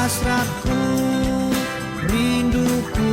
Hasratku, rinduku,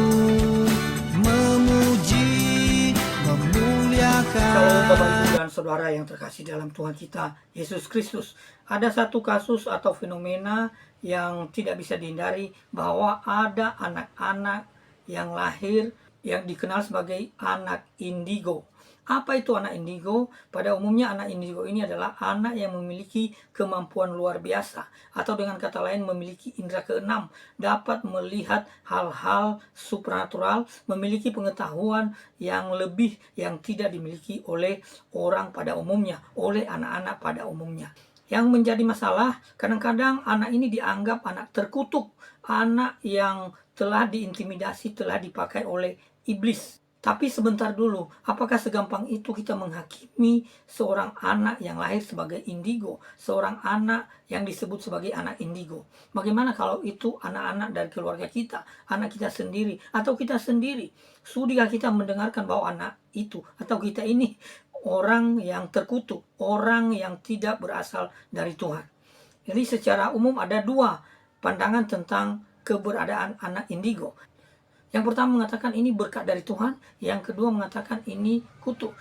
memuji, memuliakan. Shalom Bapak Ibu dan Saudara yang terkasih dalam Tuhan kita Yesus Kristus. Ada satu kasus atau fenomena yang tidak bisa dihindari, bahwa ada anak-anak yang lahir yang dikenal sebagai anak indigo. Apa itu anak indigo? Pada umumnya anak indigo ini adalah anak yang memiliki kemampuan luar biasa, atau dengan kata lain memiliki indera keenam, dapat melihat hal-hal supranatural, memiliki pengetahuan yang lebih yang tidak dimiliki oleh orang pada umumnya, oleh anak-anak pada umumnya. Yang menjadi masalah, kadang-kadang anak ini dianggap anak terkutuk, anak yang telah diintimidasi, telah dipakai oleh iblis. Tapi sebentar dulu, apakah segampang itu kita menghakimi seorang anak yang lahir sebagai indigo, seorang anak yang disebut sebagai anak indigo? Bagaimana kalau itu anak-anak dari keluarga kita, anak kita sendiri, atau kita sendiri? Sudahkah kita mendengarkan bahwa anak itu atau kita ini orang yang terkutuk, orang yang tidak berasal dari Tuhan? Jadi secara umum ada dua pandangan tentang keberadaan anak indigo. Yang pertama mengatakan ini berkat dari Tuhan, yang kedua mengatakan ini kutuk.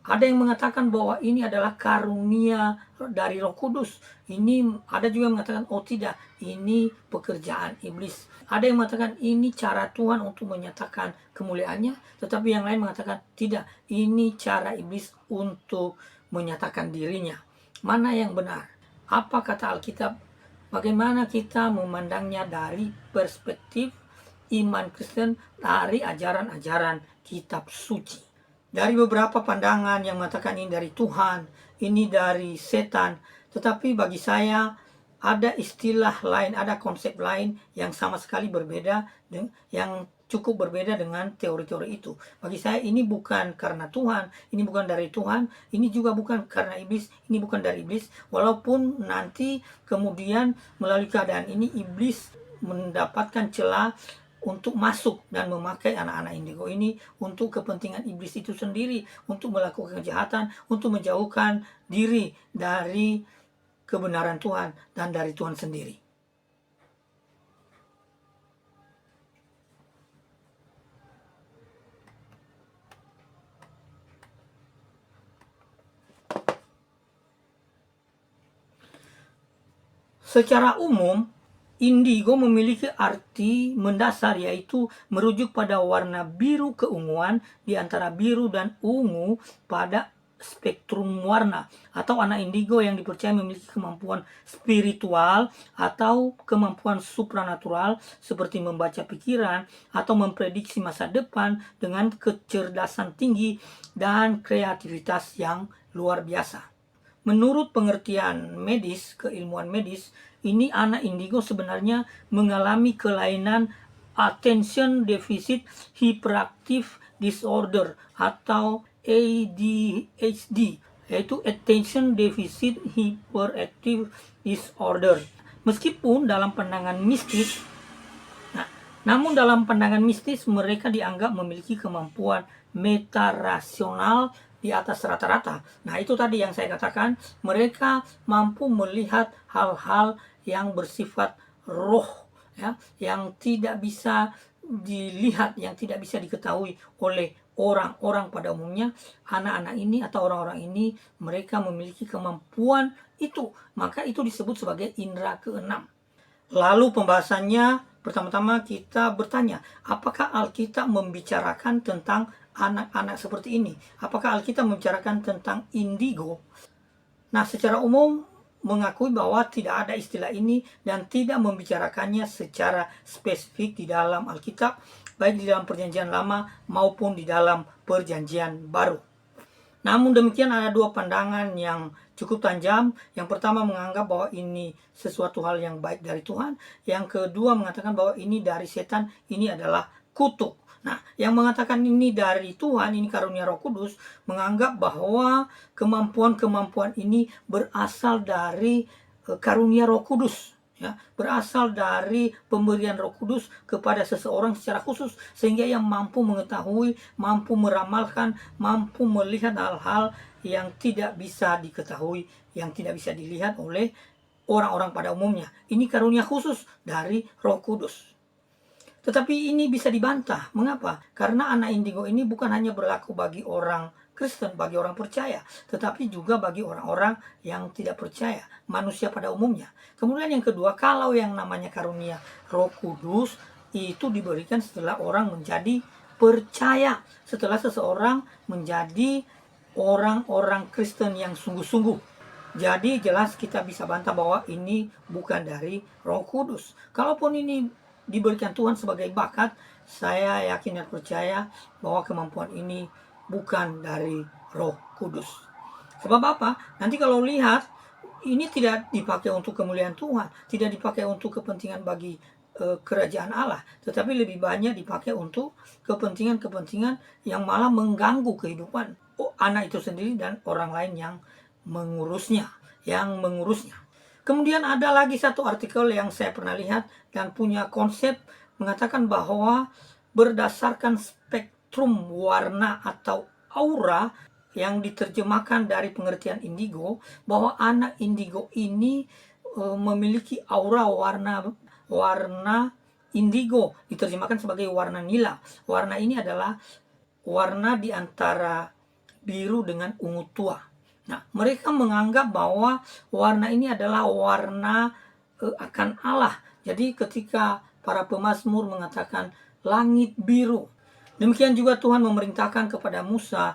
Ada yang mengatakan bahwa ini adalah karunia dari Roh Kudus. Ini ada juga yang mengatakan oh tidak, ini pekerjaan iblis. Ada yang mengatakan ini cara Tuhan untuk menyatakan kemuliaannya, tetapi yang lain mengatakan tidak, ini cara iblis untuk menyatakan dirinya. Mana yang benar? Apa kata Alkitab? Bagaimana kita memandangnya dari perspektif iman Kristen, dari ajaran-ajaran kitab suci? Dari beberapa pandangan yang mengatakan ini dari Tuhan, ini dari setan, tetapi bagi saya ada istilah lain, ada konsep lain yang sama sekali berbeda, yang cukup berbeda dengan teori-teori itu. Bagi saya ini bukan karena Tuhan, ini bukan dari Tuhan, ini juga bukan karena iblis, ini bukan dari iblis, walaupun nanti kemudian melalui keadaan ini iblis mendapatkan celah untuk masuk dan memakai anak-anak indigo ini untuk kepentingan iblis itu sendiri, untuk melakukan kejahatan, untuk menjauhkan diri dari kebenaran Tuhan dan dari Tuhan sendiri. Secara umum, indigo memiliki arti mendasar, yaitu merujuk pada warna biru keunguan di antara biru dan ungu pada spektrum warna. Atau anak indigo yang dipercaya memiliki kemampuan spiritual atau kemampuan supranatural seperti membaca pikiran atau memprediksi masa depan dengan kecerdasan tinggi dan kreativitas yang luar biasa. Menurut pengertian medis, keilmuan medis, ini anak indigo sebenarnya mengalami kelainan Attention Deficit Hyperactive Disorder atau ADHD, yaitu Attention Deficit Hyperactive Disorder. Meskipun dalam pandangan mistis, namun dalam pandangan mistis mereka dianggap memiliki kemampuan metarasional di atas rata-rata. Nah, itu tadi yang saya katakan, mereka mampu melihat hal-hal yang bersifat roh, ya, yang tidak bisa dilihat, yang tidak bisa diketahui oleh orang-orang pada umumnya. Anak-anak ini atau orang-orang ini, mereka memiliki kemampuan itu, maka itu disebut sebagai indera keenam. Lalu pembahasannya, pertama-tama kita bertanya, apakah Alkitab membicarakan tentang anak-anak seperti ini? Apakah Alkitab membicarakan tentang indigo? Nah, secara umum mengakui bahwa tidak ada istilah ini dan tidak membicarakannya secara spesifik di dalam Alkitab, baik di dalam Perjanjian Lama maupun di dalam Perjanjian Baru. Namun demikian ada dua pandangan yang cukup tajam. Yang pertama menganggap bahwa ini sesuatu hal yang baik dari Tuhan. Yang kedua mengatakan bahwa ini dari setan, ini adalah kutuk. Nah, yang mengatakan ini dari Tuhan, ini karunia Roh Kudus, menganggap bahwa kemampuan-kemampuan ini berasal dari karunia Roh Kudus. Ya, berasal dari pemberian Roh Kudus kepada seseorang secara khusus, sehingga yang mampu mengetahui, mampu meramalkan, mampu melihat hal-hal yang tidak bisa diketahui, yang tidak bisa dilihat oleh orang-orang pada umumnya. Ini karunia khusus dari Roh Kudus. Tetapi ini bisa dibantah. Mengapa? Karena anak indigo ini bukan hanya berlaku bagi orang Kristen, bagi orang percaya, tetapi juga bagi orang-orang yang tidak percaya, manusia pada umumnya. Kemudian yang kedua, kalau yang namanya karunia Roh Kudus itu diberikan setelah orang menjadi percaya, setelah seseorang menjadi orang-orang Kristen yang sungguh-sungguh. Jadi jelas kita bisa bantah bahwa ini bukan dari Roh Kudus. Kalaupun ini diberikan Tuhan sebagai bakat, saya yakin dan percaya bahwa kemampuan ini bukan dari Roh Kudus. Sebab apa? Nanti kalau lihat, ini tidak dipakai untuk kemuliaan Tuhan, tidak dipakai untuk kepentingan bagi kerajaan Allah, tetapi lebih banyak dipakai untuk kepentingan-kepentingan yang malah mengganggu kehidupan anak itu sendiri dan orang lain yang mengurusnya. Kemudian ada lagi satu artikel yang saya pernah lihat dan punya konsep mengatakan bahwa berdasarkan spektrum warna atau aura yang diterjemahkan dari pengertian indigo, bahwa anak indigo ini memiliki aura warna indigo, diterjemahkan sebagai warna nila. Warna ini adalah warna di antara biru dengan ungu tua. Nah, mereka menganggap bahwa warna ini adalah warna akan Allah. Jadi ketika para pemazmur mengatakan langit biru, demikian juga Tuhan memerintahkan kepada Musa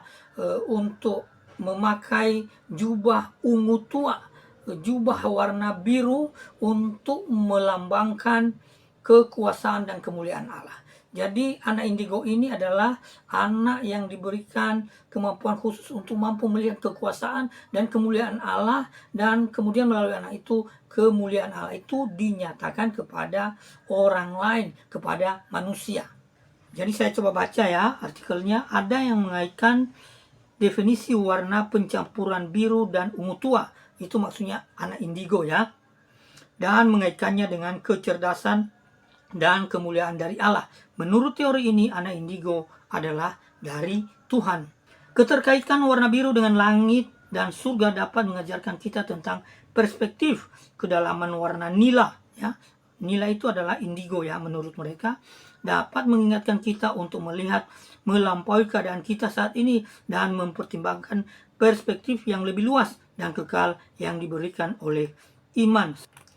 untuk memakai jubah ungu tua, jubah warna biru untuk melambangkan kekuasaan dan kemuliaan Allah. Jadi anak indigo ini adalah anak yang diberikan kemampuan khusus untuk mampu melihat kekuasaan dan kemuliaan Allah, dan kemudian melalui anak itu kemuliaan Allah itu dinyatakan kepada orang lain, kepada manusia. Jadi saya coba baca ya artikelnya. Ada yang mengaitkan definisi warna pencampuran biru dan ungu tua, itu maksudnya anak indigo ya, dan mengaitkannya dengan kecerdasan dan kemuliaan dari Allah. Menurut teori ini, anak indigo adalah dari Tuhan. Keterkaitan warna biru dengan langit dan surga dapat mengajarkan kita tentang perspektif kedalaman warna nila. Ya. Nila itu adalah indigo ya menurut mereka. Dapat mengingatkan kita untuk melihat melampaui keadaan kita saat ini dan mempertimbangkan perspektif yang lebih luas dan kekal yang diberikan oleh iman.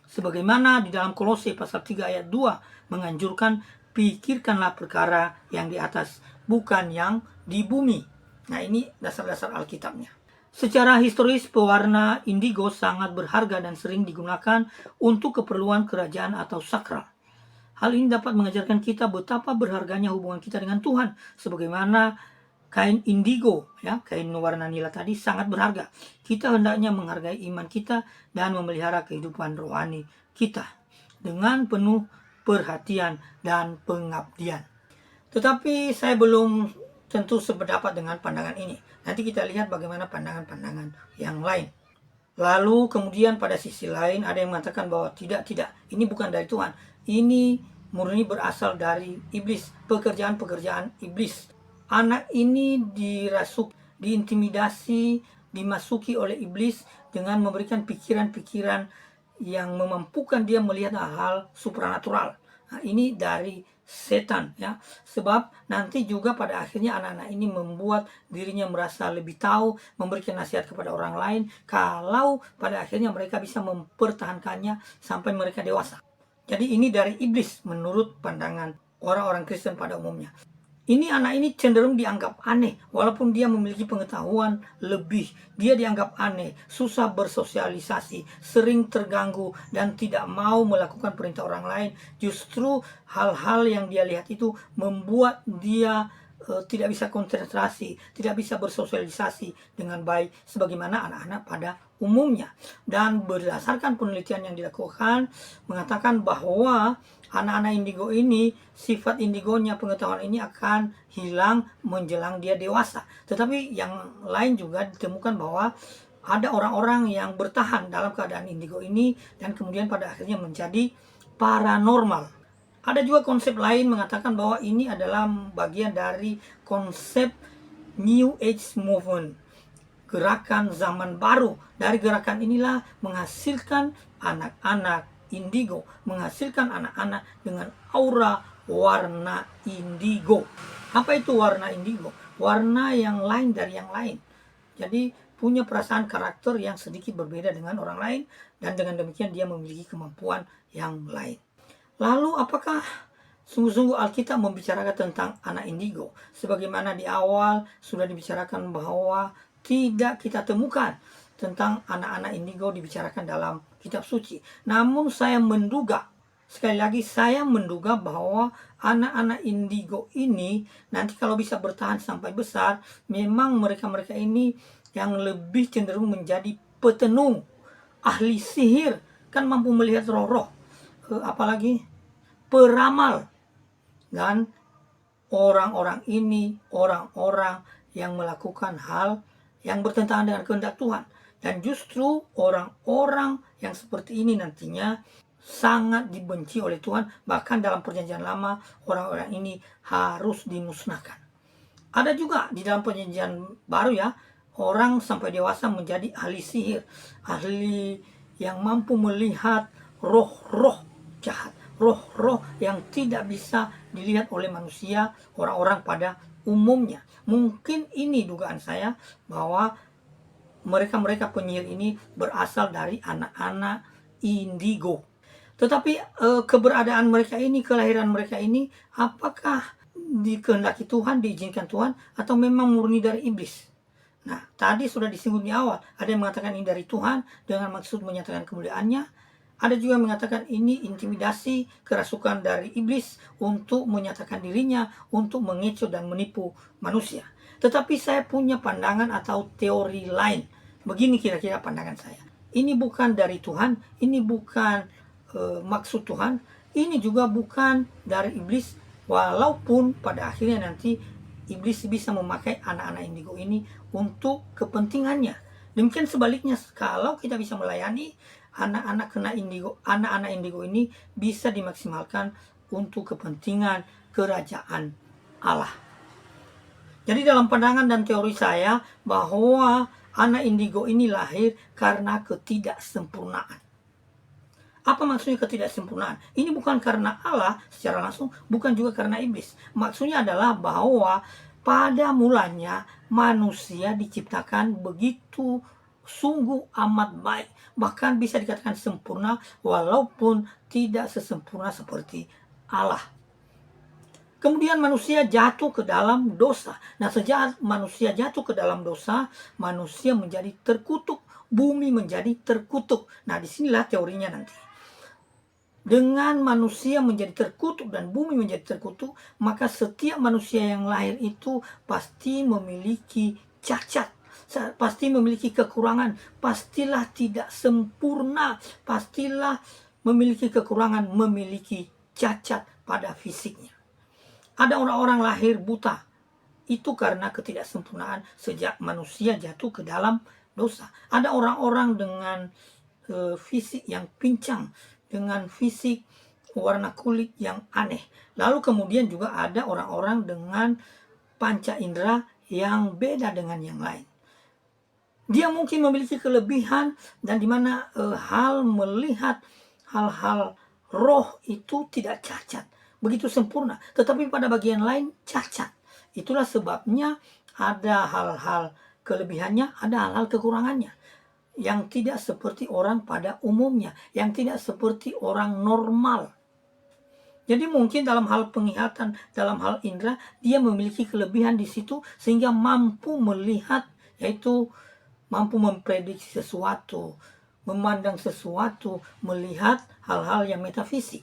Sebagaimana di dalam Kolose pasal 3 ayat 2 menganjurkan, pikirkanlah perkara yang di atas, bukan yang di bumi. Nah, ini dasar-dasar Alkitabnya. Secara historis, pewarna indigo sangat berharga dan sering digunakan untuk keperluan kerajaan atau sakral. Hal ini dapat mengajarkan kita betapa berharganya hubungan kita dengan Tuhan. Sebagaimana kain indigo, ya, kain warna nila tadi sangat berharga. Kita hendaknya menghargai iman kita dan memelihara kehidupan rohani kita dengan penuh perhatian dan pengabdian. Tetapi saya belum tentu sependapat dengan pandangan ini. Nanti kita lihat bagaimana pandangan-pandangan yang lain. Lalu kemudian pada sisi lain ada yang mengatakan bahwa tidak, ini bukan dari Tuhan. Ini murni berasal dari iblis, pekerjaan-pekerjaan iblis. Anak ini dirasuk, diintimidasi, dimasuki oleh iblis dengan memberikan pikiran-pikiran yang memampukan dia melihat hal-hal supranatural. Nah, ini dari setan ya. Sebab nanti juga pada akhirnya anak-anak ini membuat dirinya merasa lebih tahu, memberikan nasihat kepada orang lain, kalau pada akhirnya mereka bisa mempertahankannya sampai mereka dewasa. Jadi ini dari iblis menurut pandangan orang-orang Kristen pada umumnya. Anak ini cenderung dianggap aneh, walaupun dia memiliki pengetahuan lebih. Dia dianggap aneh, susah bersosialisasi, sering terganggu, dan tidak mau melakukan perintah orang lain. Justru hal-hal yang dia lihat itu membuat dia tidak bisa konsentrasi, tidak bisa bersosialisasi dengan baik sebagaimana anak-anak pada umumnya. Dan berdasarkan penelitian yang dilakukan mengatakan bahwa anak-anak indigo ini, sifat indigonya, pengetahuan ini akan hilang menjelang dia dewasa. Tetapi yang lain juga ditemukan bahwa ada orang-orang yang bertahan dalam keadaan indigo ini dan kemudian pada akhirnya menjadi paranormal. Ada juga konsep lain mengatakan bahwa ini adalah bagian dari konsep New Age Movement. gerakan zaman baru. Dari gerakan inilah menghasilkan anak-anak indigo, menghasilkan anak-anak dengan aura warna indigo. Apa itu warna indigo? Warna yang lain dari yang lain. Jadi punya perasaan karakter yang sedikit berbeda dengan orang lain, dan dengan demikian dia memiliki kemampuan yang lain. Lalu apakah sungguh-sungguh Alkitab membicarakan tentang anak indigo? Sebagaimana di awal sudah dibicarakan bahwa tidak kita temukan tentang anak-anak indigo dibicarakan dalam kitab suci. Namun saya menduga, sekali lagi saya menduga bahwa anak-anak indigo ini nanti kalau bisa bertahan sampai besar, memang mereka-mereka ini yang lebih cenderung menjadi petenung, ahli sihir, kan mampu melihat roh-roh, apalagi peramal. Dan orang-orang ini orang-orang yang melakukan hal yang bertentangan dengan kehendak Tuhan. Dan justru orang-orang yang seperti ini nantinya sangat dibenci oleh Tuhan. Bahkan dalam perjanjian lama orang-orang ini harus dimusnahkan. Ada juga di dalam perjanjian baru ya, orang sampai dewasa menjadi ahli sihir, ahli yang mampu melihat roh-roh jahat, roh-roh yang tidak bisa dilihat oleh manusia, orang-orang pada umumnya. Mungkin ini dugaan saya bahwa mereka-mereka penyihir ini berasal dari anak-anak indigo. Tetapi keberadaan mereka ini, kelahiran mereka ini, apakah dikehendaki Tuhan, diizinkan Tuhan, atau memang murni dari iblis? Nah, tadi sudah disinggung di awal. Ada yang mengatakan ini dari Tuhan dengan maksud menyatakan kemuliaannya. Ada juga yang mengatakan ini intimidasi, kerasukan dari iblis untuk menyatakan dirinya, untuk mengecoh dan menipu manusia. Tetapi saya punya pandangan atau teori lain. Begini kira-kira pandangan saya. Ini bukan dari Tuhan, ini bukan maksud Tuhan, ini juga bukan dari iblis, walaupun pada akhirnya nanti iblis bisa memakai anak-anak indigo ini untuk kepentingannya. Demikian sebaliknya, kalau kita bisa melayani anak-anak indigo ini bisa dimaksimalkan untuk kepentingan kerajaan Allah. Jadi dalam pandangan dan teori saya bahwa anak indigo ini lahir karena ketidaksempurnaan. Apa maksudnya ketidaksempurnaan? Ini bukan karena Allah secara langsung, bukan juga karena iblis. Maksudnya adalah bahwa pada mulanya manusia diciptakan begitu sungguh amat baik. Bahkan bisa dikatakan sempurna walaupun tidak sesempurna seperti Allah. Kemudian manusia jatuh ke dalam dosa. Nah, sejak manusia jatuh ke dalam dosa, manusia menjadi terkutuk. Bumi menjadi terkutuk. Nah, disinilah teorinya nanti. Dengan manusia menjadi terkutuk dan bumi menjadi terkutuk, maka setiap manusia yang lahir itu pasti memiliki cacat, pasti memiliki kekurangan, pastilah tidak sempurna, pastilah memiliki kekurangan, memiliki cacat pada fisiknya. Ada orang-orang lahir buta, itu karena ketidaksempurnaan sejak manusia jatuh ke dalam dosa. Ada orang-orang dengan fisik yang pincang, dengan fisik warna kulit yang aneh. Lalu kemudian juga ada orang-orang dengan panca indera yang beda dengan yang lain. Dia mungkin memiliki kelebihan dan dimana hal melihat hal-hal roh itu tidak cacat, begitu sempurna. Tetapi pada bagian lain cacat. Itulah sebabnya ada hal-hal kelebihannya, ada hal-hal kekurangannya. Yang tidak seperti orang pada umumnya, yang tidak seperti orang normal. Jadi mungkin dalam hal penglihatan, dalam hal indera, dia memiliki kelebihan di situ sehingga mampu melihat, yaitu mampu memprediksi sesuatu, memandang sesuatu, melihat hal-hal yang metafisik.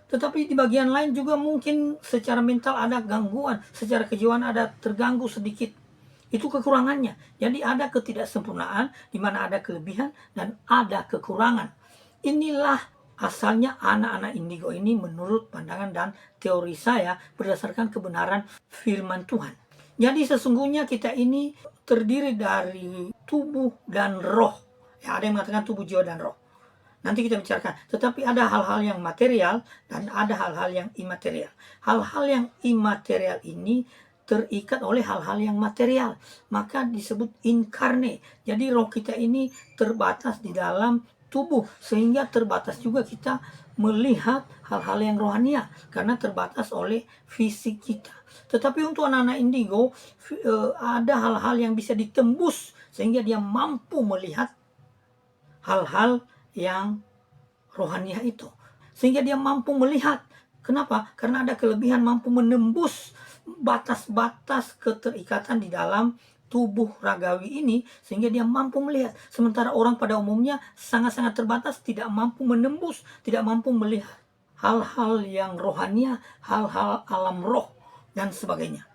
Tetapi di bagian lain juga mungkin secara mental ada gangguan, secara kejiwaan ada terganggu sedikit. Itu kekurangannya. Jadi ada ketidaksempurnaan di mana ada kelebihan dan ada kekurangan. Inilah asalnya anak-anak indigo ini menurut pandangan dan teori saya berdasarkan kebenaran firman Tuhan. Jadi sesungguhnya kita ini terdiri dari tubuh dan roh. Ya, ada yang mengatakan tubuh, jiwa, dan roh. Nanti kita bicarakan. Tetapi ada hal-hal yang material dan ada hal-hal yang imaterial. Hal-hal yang imaterial ini terikat oleh hal-hal yang material, maka disebut inkarne. Jadi roh kita ini terbatas di dalam tubuh, sehingga terbatas juga kita melihat hal-hal yang rohania karena terbatas oleh fisik kita. Tetapi untuk anak-anak indigo ada hal-hal yang bisa ditembus sehingga dia mampu melihat hal-hal yang rohania itu. Sehingga dia mampu melihat. Kenapa? Karena ada kelebihan mampu menembus batas-batas keterikatan di dalam tubuh ragawi ini sehingga dia mampu melihat. Sementara orang pada umumnya sangat-sangat terbatas, tidak mampu menembus, tidak mampu melihat hal-hal yang rohania, hal-hal alam roh dan sebagainya.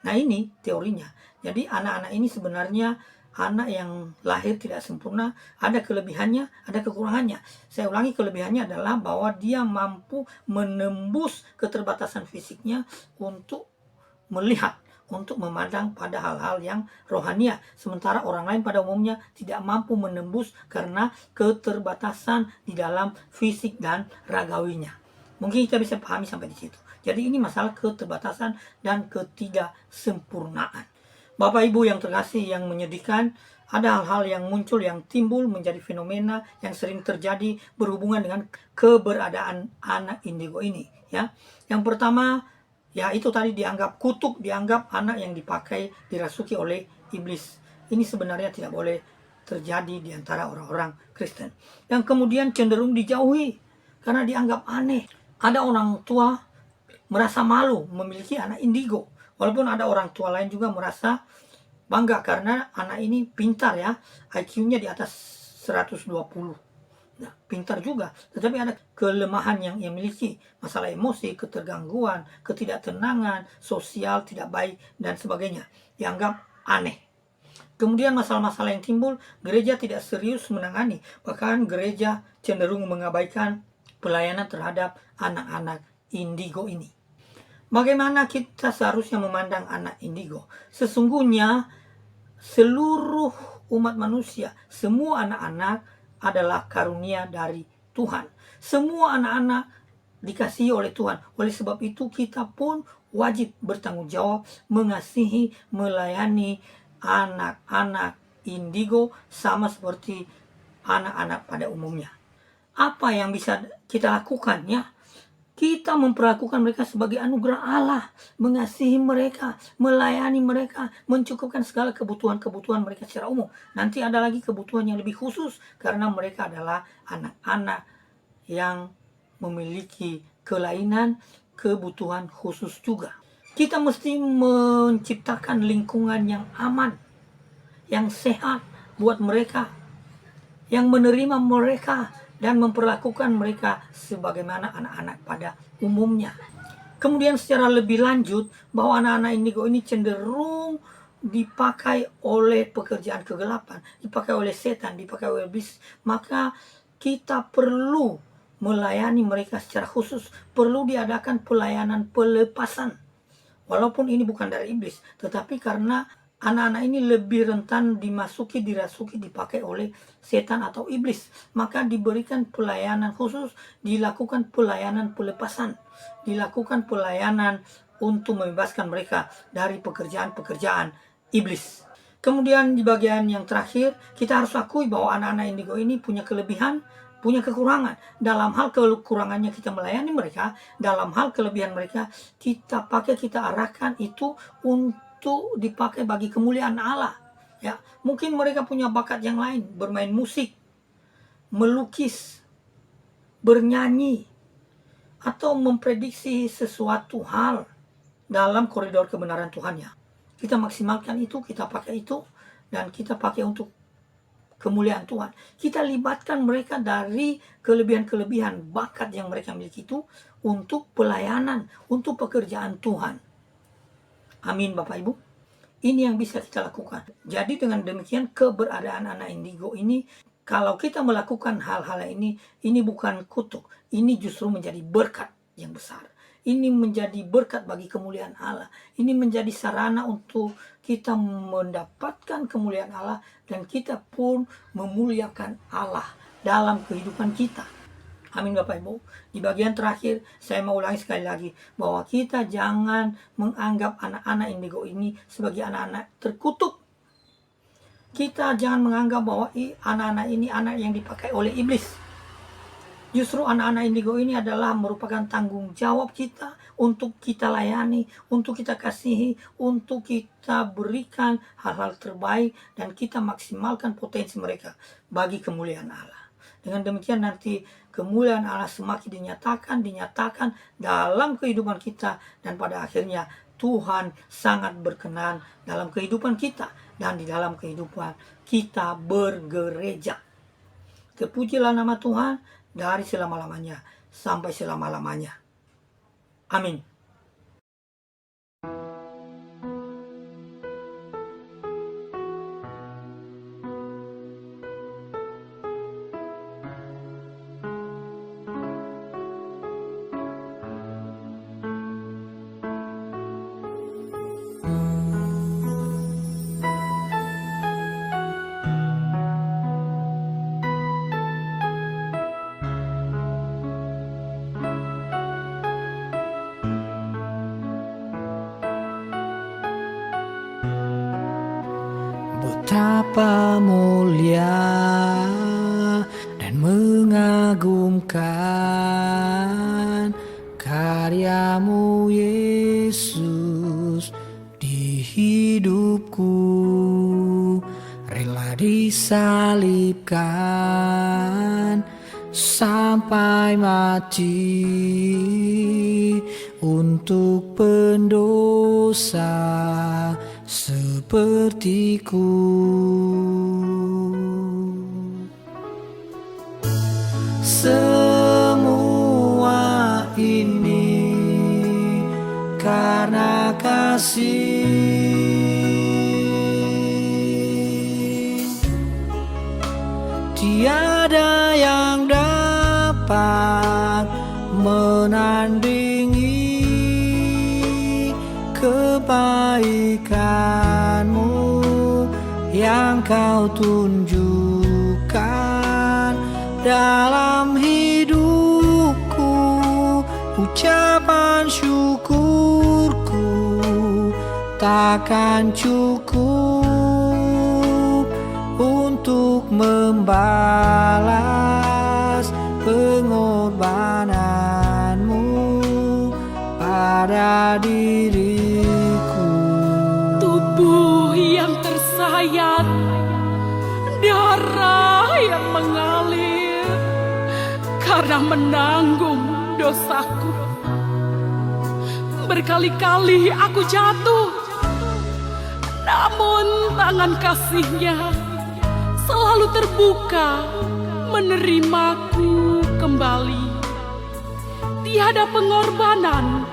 Nah, ini teorinya. Jadi anak-anak ini sebenarnya anak yang lahir tidak sempurna, ada kelebihannya, ada kekurangannya. Saya ulangi, kelebihannya adalah bahwa dia mampu menembus keterbatasan fisiknya untuk melihat, untuk memandang pada hal-hal yang rohania. Sementara orang lain pada umumnya tidak mampu menembus karena keterbatasan di dalam fisik dan ragawinya. Mungkin kita bisa pahami sampai di situ. Jadi ini masalah keterbatasan dan ketidaksempurnaan. Bapak Ibu yang terkasih, yang menyedihkan, ada hal-hal yang muncul, yang timbul menjadi fenomena yang sering terjadi berhubungan dengan keberadaan anak indigo ini. Ya, yang pertama, ya itu tadi dianggap kutuk, dianggap anak yang dipakai, dirasuki oleh iblis. Ini sebenarnya tidak boleh terjadi di antara orang-orang Kristen. Yang kemudian cenderung dijauhi karena dianggap aneh. Ada orang tua merasa malu memiliki anak indigo. Walaupun ada orang tua lain juga merasa bangga karena anak ini pintar ya. IQ-nya di atas 120. Nah, pintar juga. Tetapi ada kelemahan yang ia miliki. Masalah emosi, ketergangguan, ketidaktenangan, sosial tidak baik, dan sebagainya. Dianggap aneh. Kemudian masalah-masalah yang timbul, gereja tidak serius menangani. Bahkan gereja cenderung mengabaikan pelayanan terhadap anak-anak indigo ini. Bagaimana kita seharusnya memandang anak indigo? Sesungguhnya seluruh umat manusia, semua anak-anak adalah karunia dari Tuhan. Semua anak-anak dikasihi oleh Tuhan. Oleh sebab itu kita pun wajib bertanggung jawab mengasihi, melayani anak-anak indigo sama seperti anak-anak pada umumnya. Apa yang bisa kita lakukan ya? Kita memperlakukan mereka sebagai anugerah Allah, mengasihi mereka, melayani mereka, mencukupkan segala kebutuhan-kebutuhan mereka secara umum. Nanti ada lagi kebutuhan yang lebih khusus karena mereka adalah anak-anak yang memiliki kelainan, kebutuhan khusus juga. Kita mesti menciptakan lingkungan yang aman, yang sehat buat mereka, yang menerima mereka dan memperlakukan mereka sebagaimana anak-anak pada umumnya. Kemudian secara lebih lanjut, bahwa anak-anak indigo ini cenderung dipakai oleh pekerjaan kegelapan, dipakai oleh setan, dipakai oleh iblis. Maka kita perlu melayani mereka secara khusus, perlu diadakan pelayanan pelepasan. Walaupun ini bukan dari iblis, tetapi karena anak-anak ini lebih rentan dirasuki, dipakai oleh setan atau iblis. Maka diberikan pelayanan khusus, dilakukan pelayanan pelepasan, dilakukan pelayanan untuk membebaskan mereka dari pekerjaan-pekerjaan iblis. Kemudian di bagian yang terakhir, kita harus akui bahwa anak-anak indigo ini punya kelebihan, punya kekurangan. Dalam hal kekurangannya kita melayani mereka, dalam hal kelebihan mereka kita pakai, kita arahkan itu untuk dipakai bagi kemuliaan Allah. Ya, mungkin mereka punya bakat yang lain, bermain musik, melukis, bernyanyi, atau memprediksi sesuatu hal dalam koridor kebenaran Tuhan ya. Kita maksimalkan itu, kita pakai itu, dan kita pakai untuk kemuliaan Tuhan. Kita libatkan mereka dari kelebihan-kelebihan bakat yang mereka miliki itu untuk pelayanan, untuk pekerjaan Tuhan. Amin Bapak Ibu. Ini yang bisa kita lakukan. Jadi dengan demikian keberadaan anak indigo ini, kalau kita melakukan hal-hal ini bukan kutuk. Ini justru menjadi berkat yang besar. Ini menjadi berkat bagi kemuliaan Allah. Ini menjadi sarana untuk kita mendapatkan kemuliaan Allah dan kita pun memuliakan Allah dalam kehidupan kita. Amin Bapak Ibu. Di bagian terakhir saya mau ulangi sekali lagi bahwa kita jangan menganggap anak-anak indigo ini sebagai anak-anak terkutuk. Kita jangan menganggap bahwa anak-anak ini anak yang dipakai oleh iblis. Justru anak-anak indigo ini adalah merupakan tanggung jawab kita untuk kita layani, untuk kita kasihi, untuk kita berikan hal-hal terbaik dan kita maksimalkan potensi mereka bagi kemuliaan Allah. Dengan demikian nanti kemuliaan Allah semakin dinyatakan dalam kehidupan kita, dan pada akhirnya Tuhan sangat berkenan dalam kehidupan kita dan di dalam kehidupan kita bergereja. Terpujilah nama Tuhan dari selama-lamanya sampai selama-lamanya. Amin. Betapa mulia dan mengagumkan karyamu Yesus di hidupku, rela disalibkan sampai mati untuk pendosa sepertiku. Semua ini karena kasih, tiada yang dapat menandingi kebaikanmu yang kau tunjukkan dalam hidupku. Ucapan syukurku takkan cukup untuk membalas pengorbananmu pada diriku. Tubuh yang tersayat, darah yang mengalir karena menanggung dosaku. Berkali-kali aku jatuh, namun tangan kasih-Nya selalu terbuka menerimaku kembali. Tiada pengorbanan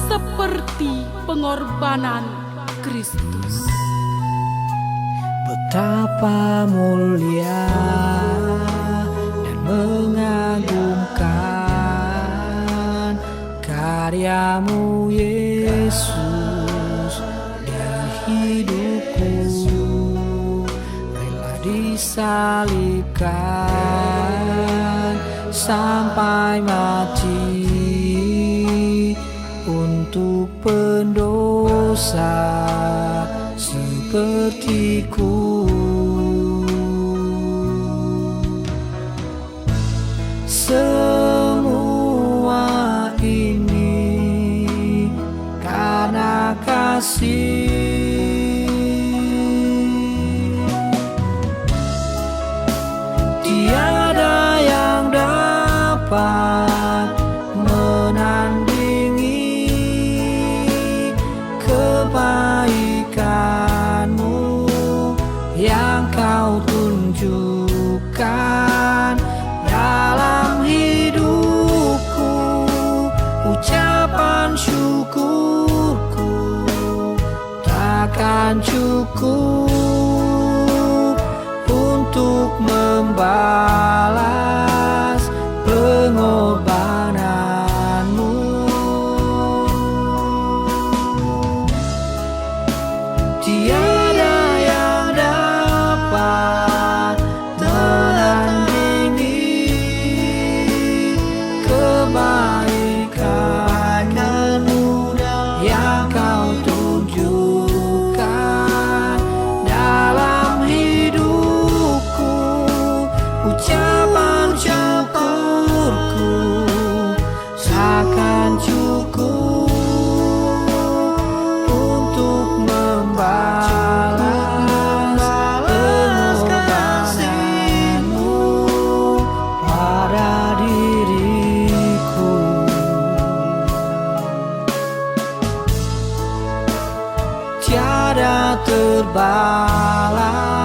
seperti pengorbanan Kristus. Betapa mulia dan mengagumkan karyamu Yesus di hidupku, rela disalibkan sampai mati untuk pendosa sepertiku. Semua ini karena kasih, tiada yang dapat menandingi kebaikanmu yang kau tunjukkan dalam hidupku. Ucapan syukurku takkan cukup untuk membalas pengorbananmu. Tiada yang dapat menandingi terbalas.